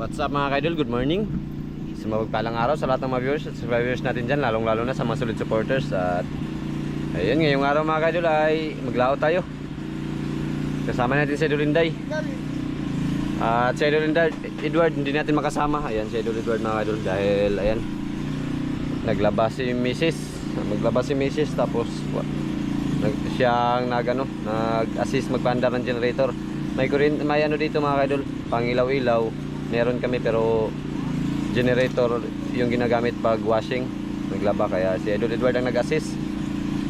What's up mga kaidol, good morning. Sa mapagpalang araw sa lahat ng mga viewers at subscribers natin dyan, lalong lalo na sa mga solid supporters. At ayun, ngayong araw mga kaidol ay maglao tayo. Kasama natin si Idol Inday. At si Idol Edward hindi natin makasama. Ayan si Idol Edward mga kaidol, dahil ayan, naglabas si Mrs. Maglabas si Mrs. Tapos siyang nag-assist magpaandar ng generator. May ano dito mga kaidol, pangilaw-ilaw meron kami, pero generator yung ginagamit pag washing, naglaba. Kaya si Idol Edward ang nag-assist.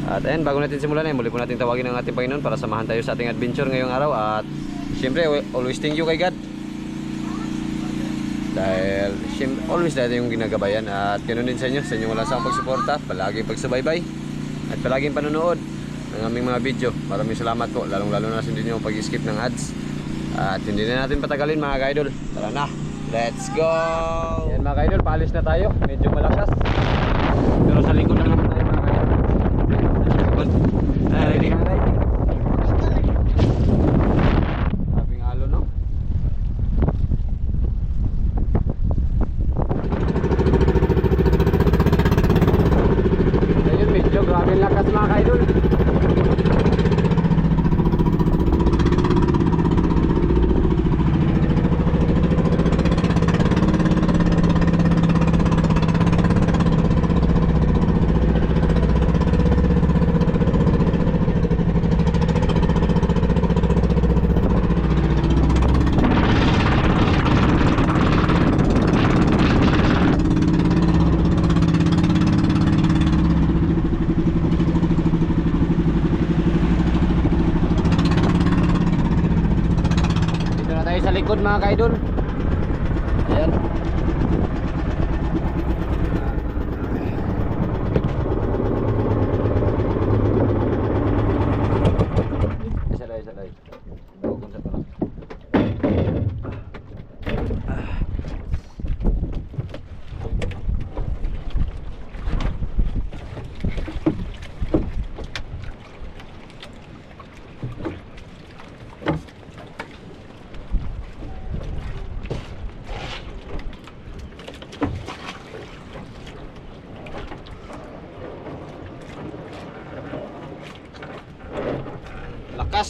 At ayan, bago natin simulan muli po natin tawagin ang ating Panginoon para samahan tayo sa ating adventure ngayong araw. At siyempre, always thank you kay God, dahil always dahil yung ginagabayan. At ganoon din sa inyo, sa inyong walang sawang pagsuporta, palaging pagsubaybay at palaging panonood ng aming mga video. Maraming salamat po, lalong lalo na hindi nyo pag-skip ng ads. At hindi na natin patagalin mga kaidol, tara na, let's go! Yan mga kaidol, paalis na tayo. Medyo malakas, pero sa likod na naman tayo mga kaidol. Ready ka na tayo? Sabing halo, no? Ayun, medyo grabe lakas mga kaidol. Sa likod mga kaidol. Ayan. Isa-lay. Bukod sa parang.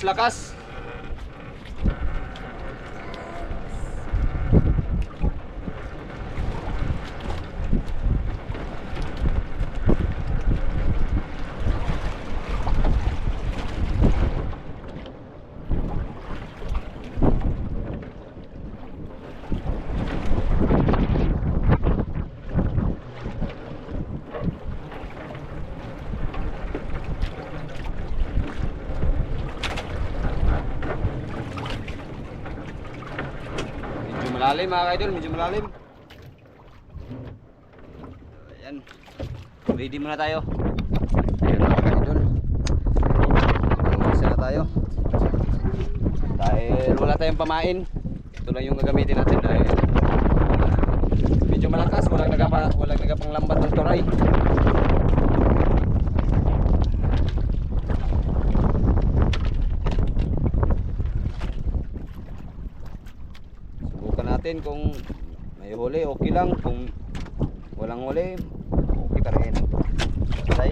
Lakas. Malalim mga kaidol, medyo malalim. Ayan, ready muna tayo. Ayan mga kaidol, isa na tayo, dahil wala tayong pamain. Ito lang yung gagamitin natin, dahil medyo malakas. Walang nagapanglambat ng turay. Natin kung may huli, okay lang. Kung walang huli, okay pa rin. Okay.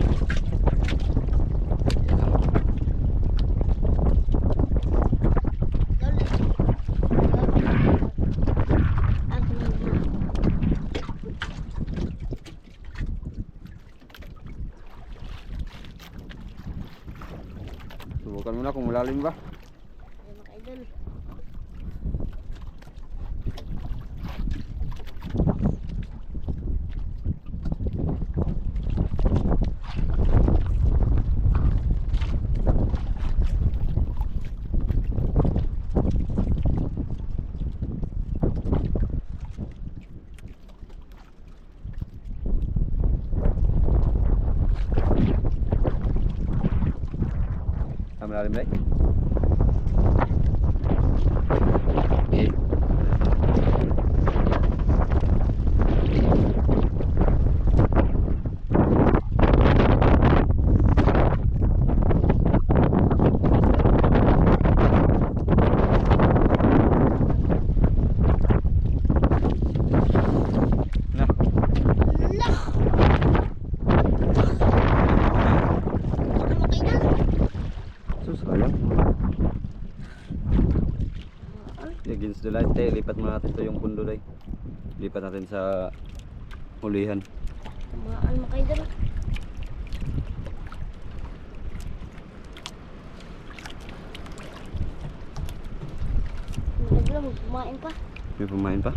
Subukan muna kung malalim ba. Malalim dahil. Okay. Dahil tayo, lipat muna natin to yung pundo day. Lipat natin sa ulihan. Tumaan mo kayo dala. Mga dala, magpumain pa. May pumain pa.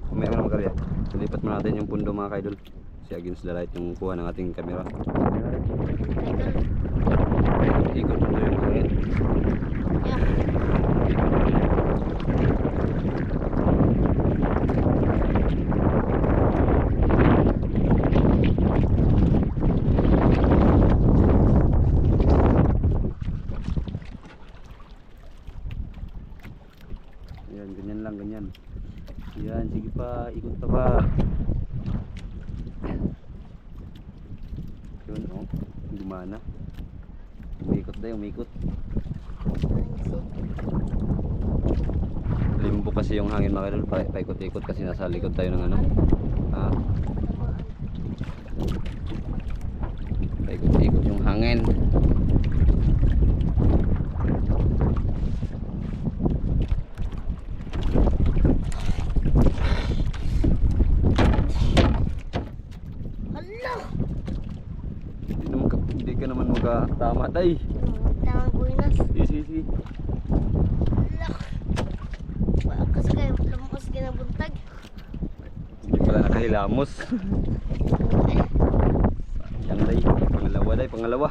Kumaya mo na makarya. Lipat muna natin yung pundo mga kaidol. Kasi against the light yung kuha ng ating camera. Idol. Ikot mo yung hangin. Yeah. Ayan, ganyan lang, ganyan. Ayan, sige pa, ikot pa ba. Yun, oh, gumana. Umikot na, umikot. Limbo kasi yung hangin mga idol, paikot-ikot kasi nasa likod tayo ng ano. Paikot-ikot yung hangin. Hindi ka naman magkatama tay. Tangan ko inas. Easy. Malakas kayo, lamukas kayo ng buntag. Hindi pala nakahilamos. Yan day, pangalawa day, pangalawa.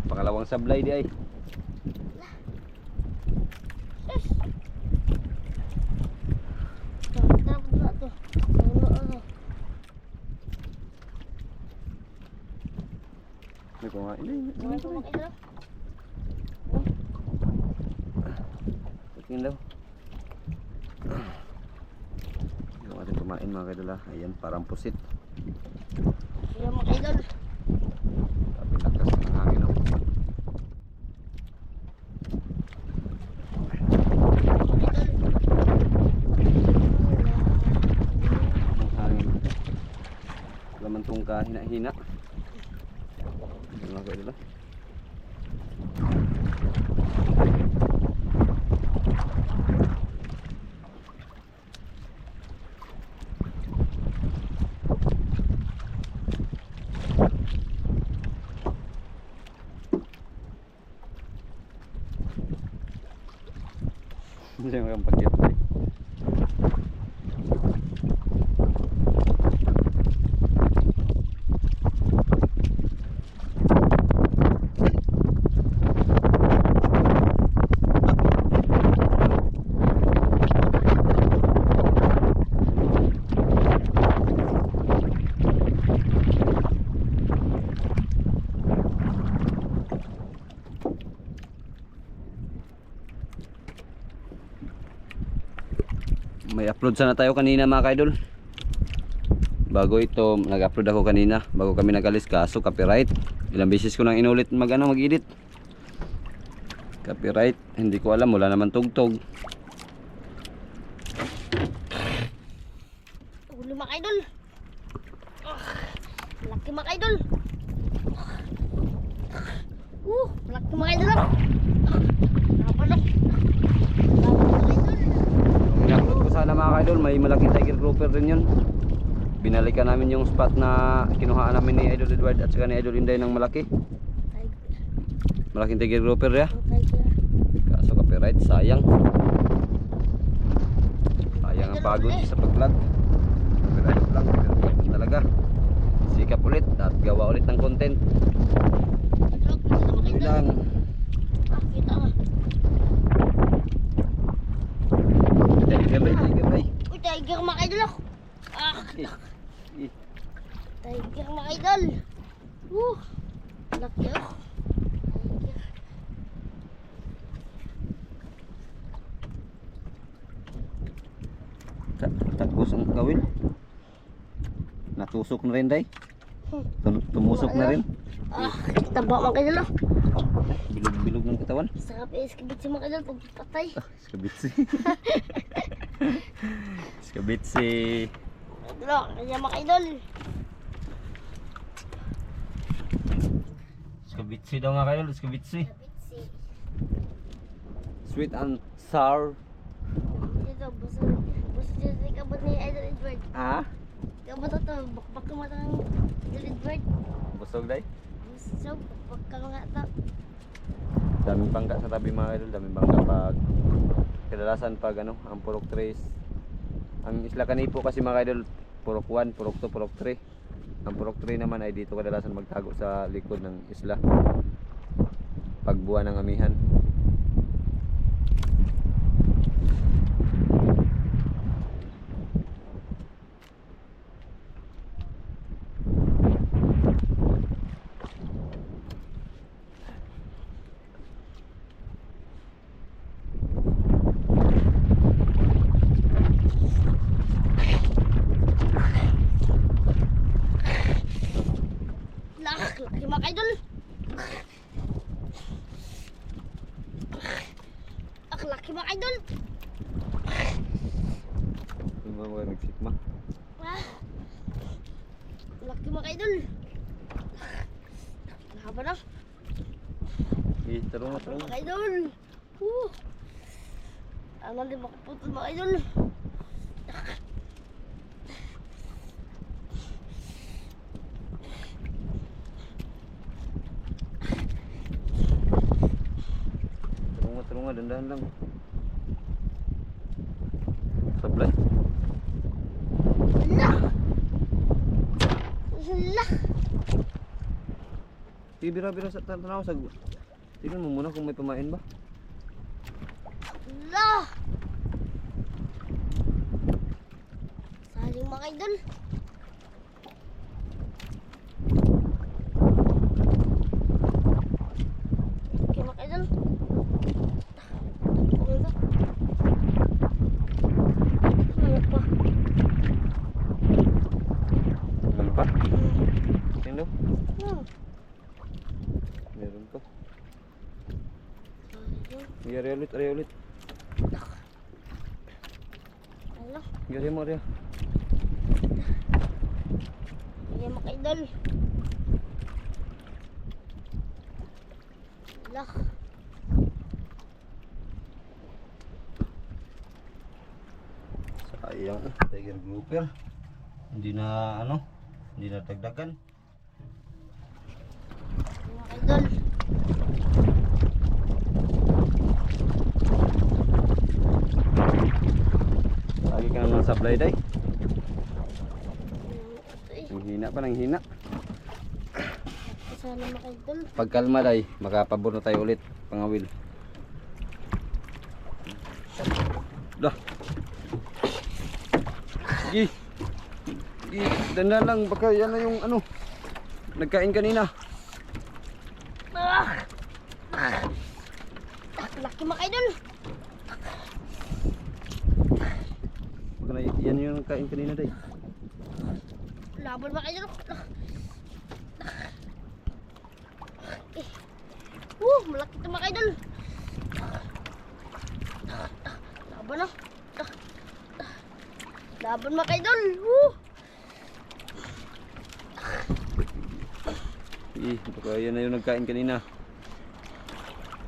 Pangalawang sablay di ay. Tapos na to. May kumain day. Mga kumakay dala. Tingin daw. Yung ating kumain mga kaidol ha. Ayan, parang pusit. Kaya mga idol. Sabi lakas ng hangin oh. Ang hangin. Laman tong kahina-hina. Ayan mga kaidol ha. Hindi mo yung pagyat eh. May upload sana tayo kanina mga kaidol. Bago ito, nag-upload ako kanina bago kami nag-alis, kaso copyright. Ilang beses ko nang inulit mag-edit. Copyright, hindi ko alam, wala naman tugtog. Ulo mga idol. Laki mga idol. Laki mga idol. Napalok. In-upload ko sana mga kaidol, may malaking tiger grouper din yun. Binalikan namin yung spot na kinuhaan namin ni Idol Edward at saka ni Idol Inday ng malaki. Malaking tiger grouper ya. Kaso copyright, sayang. Sayang ang pagod sa pag-vlog. Copyright lang, pero talaga. Sikap ulit at gawa ulit ng content. Hindi lang. Kita nga. Tiger bay. Uy, tiger mga idol ako. Tiger mga idol. Laki ako. Tagos ang kawil. Natusok na rin day. Tumusok na rin. Taba mga idol ako. Bilog-bilog ng katawan. Sarap iskibit si mga idol pag patay. Skabitsi. Skabitsi. Idol ako, kaya mga idol. Skabitsi daw nga kayo, skabitsi. Sweet and sour. Ito, busog dyan kabot ni Idol Edward. Ah? Kabot ito, bakbak ka mata ng Idol Edward. Busog day. Busog, bakbak ka mga ito. Daming bangka sa tabi mga idol, daming bangka pag kadalasan pag ano, ang purok 3. Ang Isla Canipo kasi mga idol, purok 1, purok 2, purok 3. Ang purok 3 naman ay dito kadalasan magtago sa likod ng isla. Pagbuwan ng amihan. Laki mga idol. Laki mga idol. Yung mga nagsikma. Laki mga idol. Haba na. Eh, tarong na tarong. Mga idol. Ano din makaputol mga idol. Tarong nga, dandahan lang. Sablay. Hala. Hala. Bira-bira sa tanaw sa. Tingnan mo muna kung may pamain ba. Hala. Saling mga idol. Okay mga idol. Ano pa? Sino? Meron ko. Yari ulit, ari ulit. Hala. Yari mo, ari. Ayan mga idol. Hala. Sayang, tiger grouper. Hindi na ano, hindi na dagdagan. Mga idol. Lagi ka naman sablay day. Ito eh. Ang hina pa ng hina. Sana mga idol. Pagkalma day, makapabor na tayo ulit, pangawil. Dah. Gi. Gi, dandan lang baka yan na yung ano. Nagkain kanina. Laki mga idol. Baka na yan yung nagkain kanina day. Laban mga idol. Malaki ito mga idol. Laban na. Laban mga idol. Gi, baka yan na yung nagkain kanina.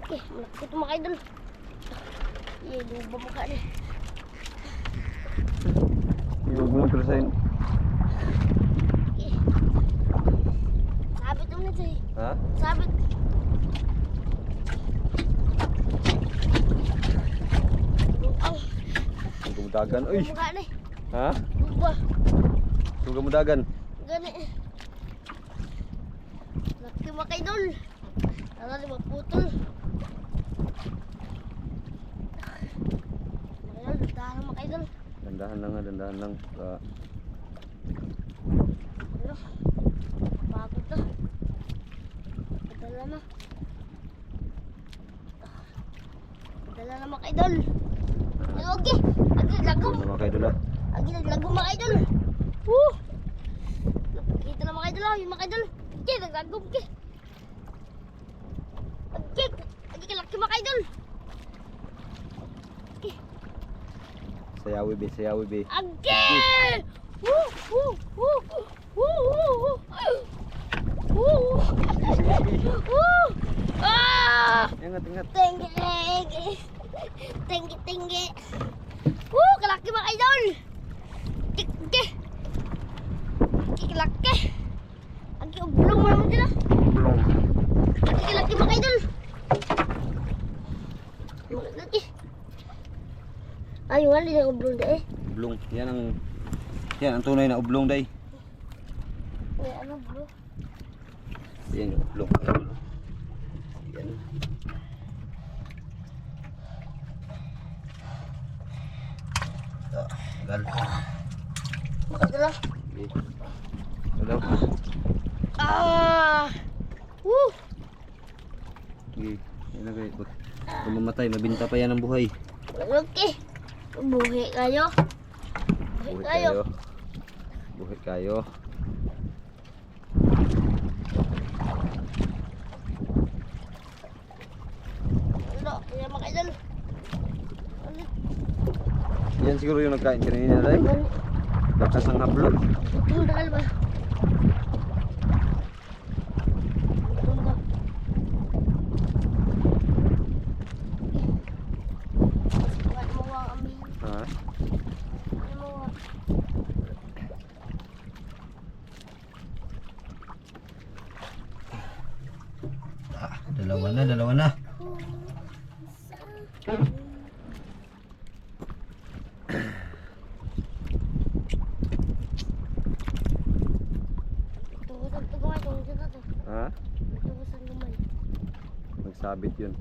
Malaki ito mga idol. Luba mukha niya. Iwag mo lang pirasain. Sabit naman ito eh. Ha? Sabit. Huwag mo dagan. Uy! Mukha niya. Ha? Luba. Huwag mo dagan. Gani. Laki mga idol. Tara di maputol. Mga idol, dahan mga idol. Dandahan lang ha, dandahan lang. Ano? Pagod na. Padala na. Padala na mga idol. Okay. Agi lagom. Ano mga kaidol ha? Agi lagom mga idol. Kita na mga idol. Yung mga idol. Okay, naglagom ke. Okay. Agi laki mga idol. Okay. Sayawi be, sayawi be. Again! Woo! Woo! Woo! Woo! Woo! Woo! Woo! Ah! Ingat, ingat. Tengge! Tinggi. Woo, kalaki mga idol. Tinggi. Kalaki. Ang kiublong mo dito. Blong. Kalaki mga idol. Malaki. Ay, wala yung ublong na eh. Ublong. Yan ang tunay na ublong day. May ano bro? Yan yung ublong. Yan. Gal. Makadala. Hello. Ah! Woo! Sige. Yan na kayo. Kung mamatay, mabinta pa yan ang buhay. Malaki. Buhi kayo. Buhi Buhay kayo. kayo. Buhay kayo. Ano? Kaya mga idol. Ano? Yan siguro yung nagkain kanina day. Ano? Lakas ang hablot. Itong dagal ba? Itong dagal. Wala mo ang amin. Ha? Wala mo ang. Dalawa na. Tugusan to gamay. Tugusan to. Ha? Tugusan gamay. Nagsabit yun.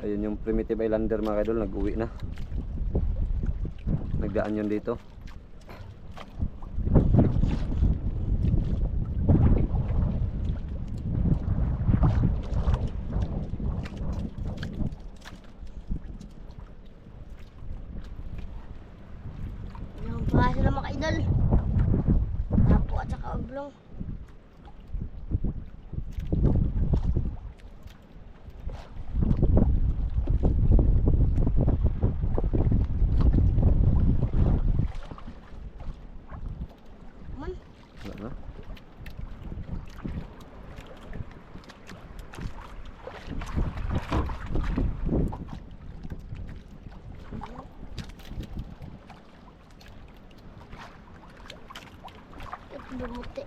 Ayun yung primitive islander mga idol, nag-uwi na. Nagdaan yun dito. Yung pa sila mga idol. Tapo at saka oblong. Man, Wala na. ito bumuti.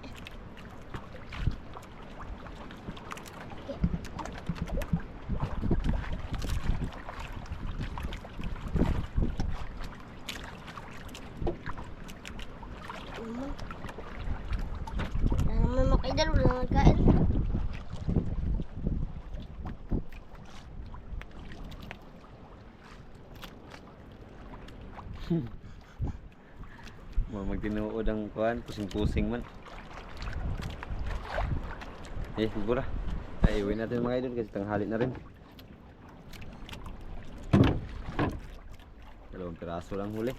Okay. Man. Wala naman mga idol. Wala naman kain. Magtinuod ang kuhan, pusing-pusing man. Sigura. Ay, uwi natin mga idol kasi tanghali na rin. Dalawang piraso lang huli.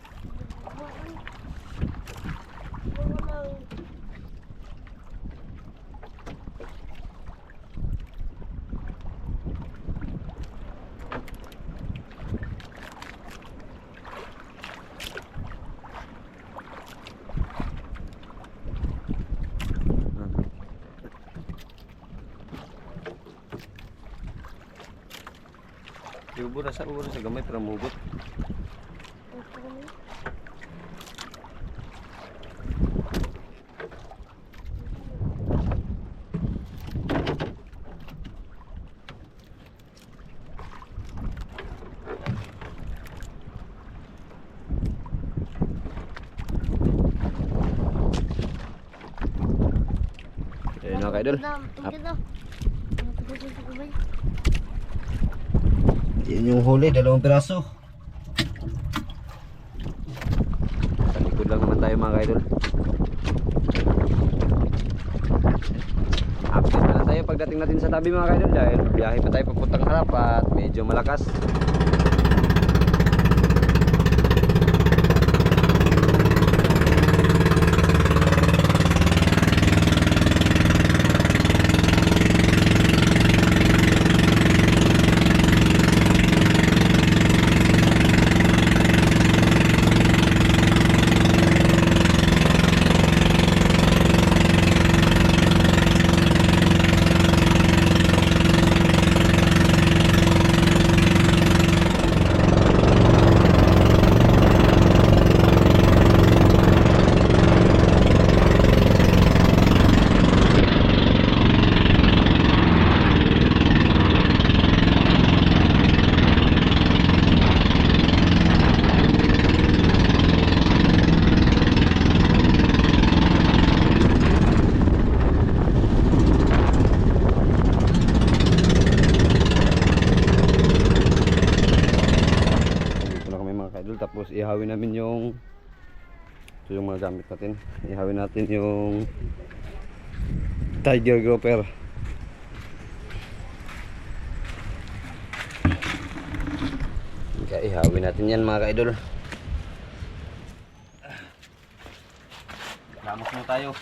Ubura sa gamay para mugot. Ayun mga kaidol. Yan yung huli, dalawang piraso. Sa likod lang naman tayo mga kaidol. Update na lang tayo pagdating natin sa tabi mga kaidol dahil biyahe pa tayo papuntang harap at medyo malakas. ihawin namin yung ito yung mga gamit natin. Ihawin natin yung Tiger Grouper. Kaya ihawin natin yan mga ka-idol. Lamos mo tayo.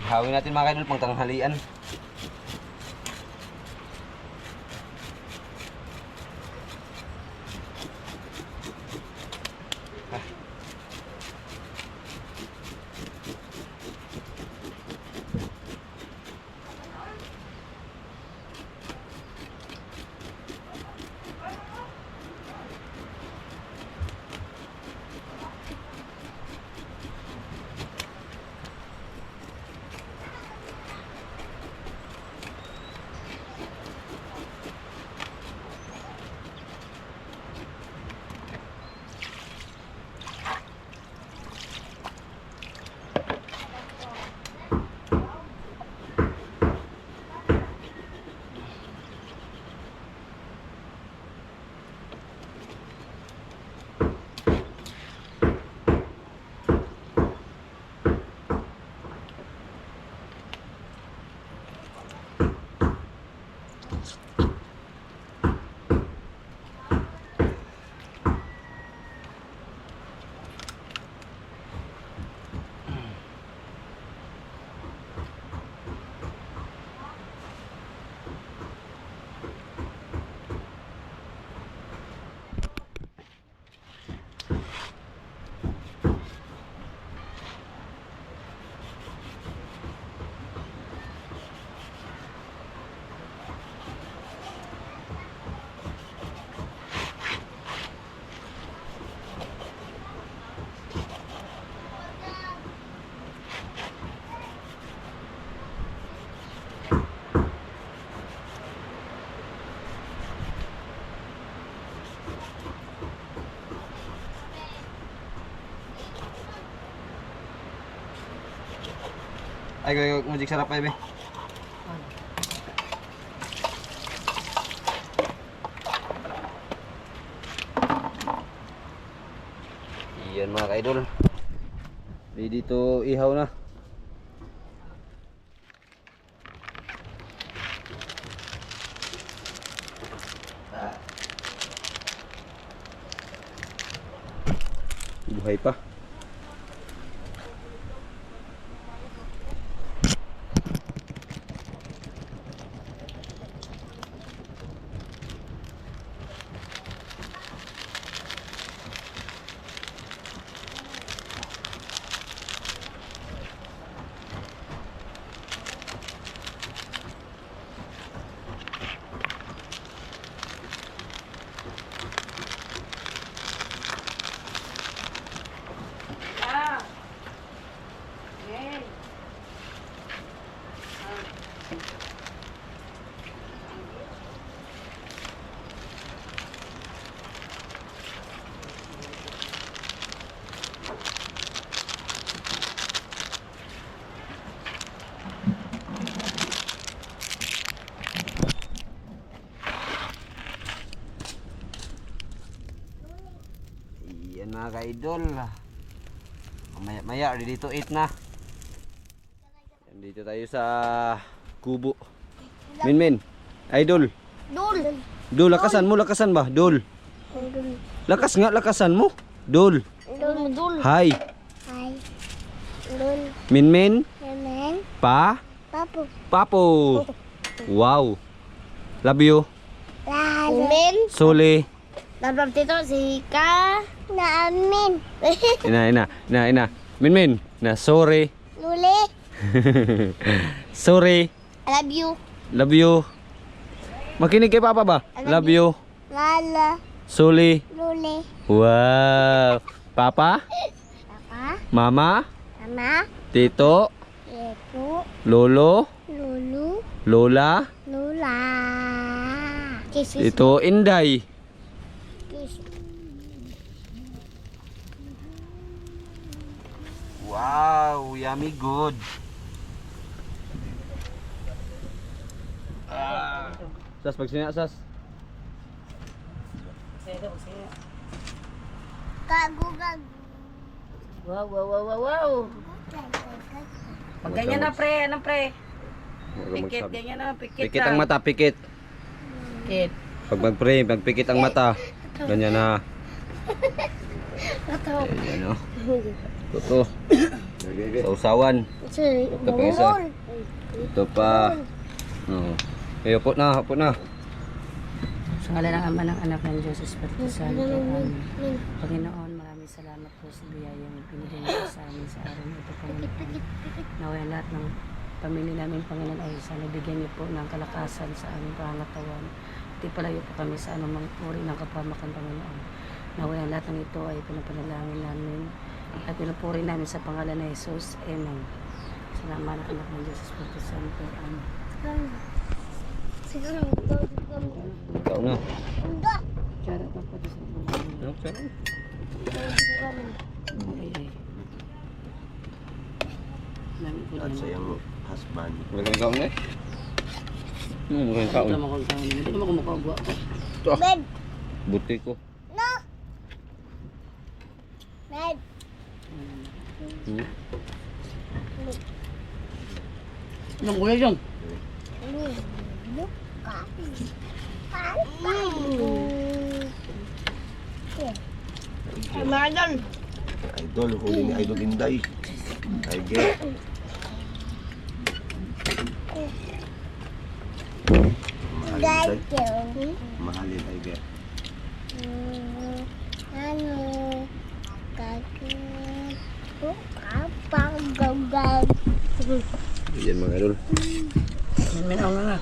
Ihawin natin mga ka-idol pang tanghalian. Ay, magic sarap pa, be. Iyan mga ka-idol. Ready to ihaw na. Buhay pa. Mga ka-idol, Maya, ready to eat na. Dito tayo sa kubo. Min, idol. Dul. Dul, lakasan mo, lakasan ba? Dul. Lakas nga, lakasan mo. Dul. Dul. Hi. Hi. Dul. Min. Amen. Pa. Papo. Papo. Wow. Love you. Amen. Suli. Dapat dito si Ka. Na amin. Ina. Min. Na sorry. Luli. Sorry. I love you. Love you. Makinig kay Papa ba? Love you. Lala. Suli. Luli. Wow. Papa? Papa. Mama? Mama. Tito? Ito. Lolo? Lulu. Lola? Lula. Kiss. Ito Inday. Kiss. Wow, yummy good. Sas, pagsinya, Sas. Kagugan. Wow. Pag ganyan na pre, ano pre? Pikit, ganyan na, pikit Pikit ang mata, pikit. Pikit. Pag mag-pray, magpikit ang mata. Ganyan na. Ito. Ayan o. Ito. Sa usawan. Ito pa isa. Ito pa. Okay, upo na. Sa ngala ng Ama ng Anak ng Diyos, Espiritu Santo. Amen. Panginoon, maraming salamat po sa biyayang pinigay niyo sa amin sa araw na ito, Panginoon. Naway lahat ng pamilya namin, Panginoon, ay sana bigyan niyo po ng kalakasan sa aming pangatawan. At ipalayo po kami sa anumang uri ng kapamakan, Panginoon. Naway ang lahat ng ito ay pinapanalangin namin at pinupuri namin sa pangalan ng Jesus. Amen. Salamat ng Anak ng Diyos, Espiritu Santo. Amen. Siguro. Ikaw na. Enggak. Charot na po sa mga. Ano, sir? Ay. Nami po At din. sa iyong husband. Magaling kaon na eh. Magaling kaon. Hindi naman kung hindi naman kumukagwa ko. Bed. Buti ko. No. Bed. Hmm? Anong gulay dyan? Madal. Idol, huli ni Idol Inday. I get. Mahalin I get. Ano? Kakit. Kapang gawag. Yan mga idol. Minaw na.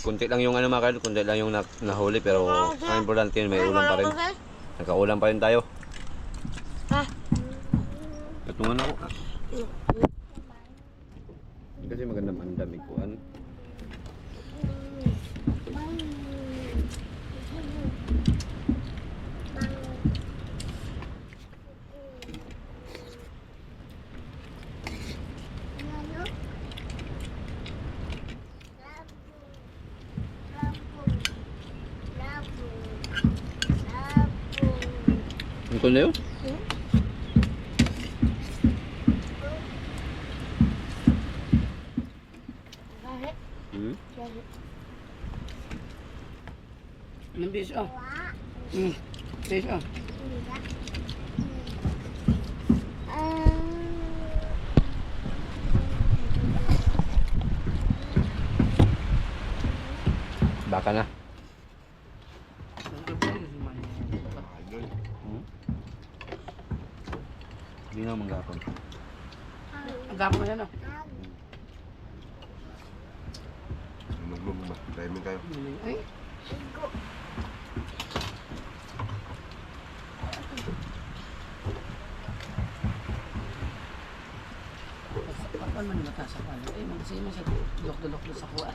Kunti lang yung ano mga idol, kunti lang yung nahuli pero ang importante yun, may ulam pa rin. Nagkaulam pa rin tayo. Patungan ako. Kasi magandang andamig ko. Ano? Ito na yun? Hmm? Anong bis ah? Bis ah. Baka na. Idol. Hindi na manggapon. Ang gapo na no? Maglog ba? Timing kayo. Ay. Paano man mata sa palo? Eh, magsima sa dulok-dulok sa kuha.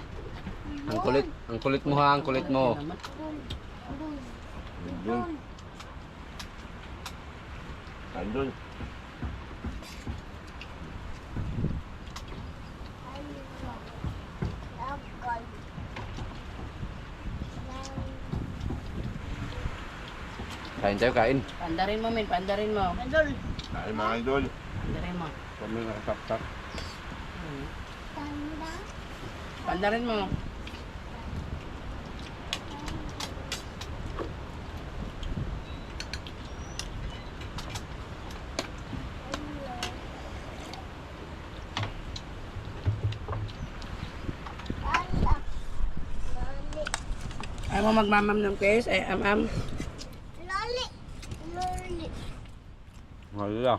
Ang kulit mo ha, ang kulit mo. Idol. Idol. Kain tayo, kain. Pandarin mo, men. Pandarin mo. Idol. Kain mga idol. Pandarin mo. Kami nakasaksak. Pandarin mo. Ayaw mo magmamam ng case? Ay, am. Loli. Loli. Wala.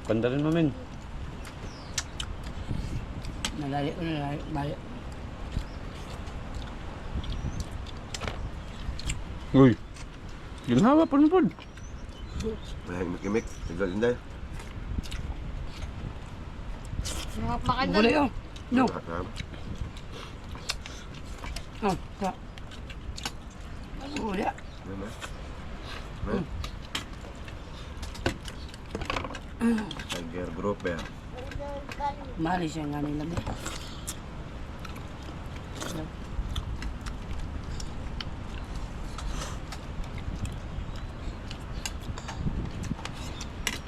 Ganda rin mo, men. Nalali ko na balik. Uy. Ginhawa pa po. Mahing makimik. Idol Inday. Mga pakidol. Gulay oh. No. Nakakam. Oh, ka. Gulay. Ano ba? Tiger grouper. Mali siya nga nila.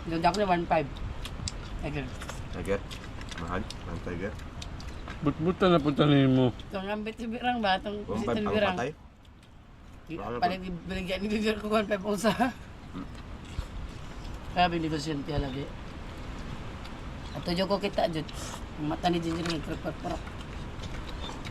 Gagak na 1.5. Tiger. Tiger. Mahal. Ang tiger. But-butan na punta mo. Itong ambit si Birang ba? Itong Ang si ang Birang. patay. Paling binigyan ni Bibir ko 1.5 unsa. Kaya binigosyon tiya lagi. At tuyo ko kita jud. Ang mata ni Ginger ng krep-krep.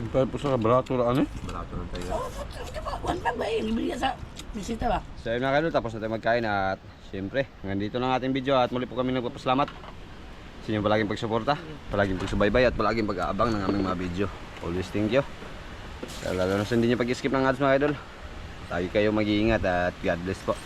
Yung tayo po sa kabarato raan eh. Barato ng tiger. 1.5 ba eh? Bibigyan sa bisita ba? So yun mga kaidol, tapos na tayo magkain at siyempre, hanggang dito lang ating video at muli po kami nagpapasalamat sa inyong palaging pagsuporta, palaging pagsubaybay at palaging pag-aabang ng aming mga video. Always thank you. Lalo na sa hindi nyo pag-skip ng ads mga kaidol. Lagi kayo mag-iingat at God bless po.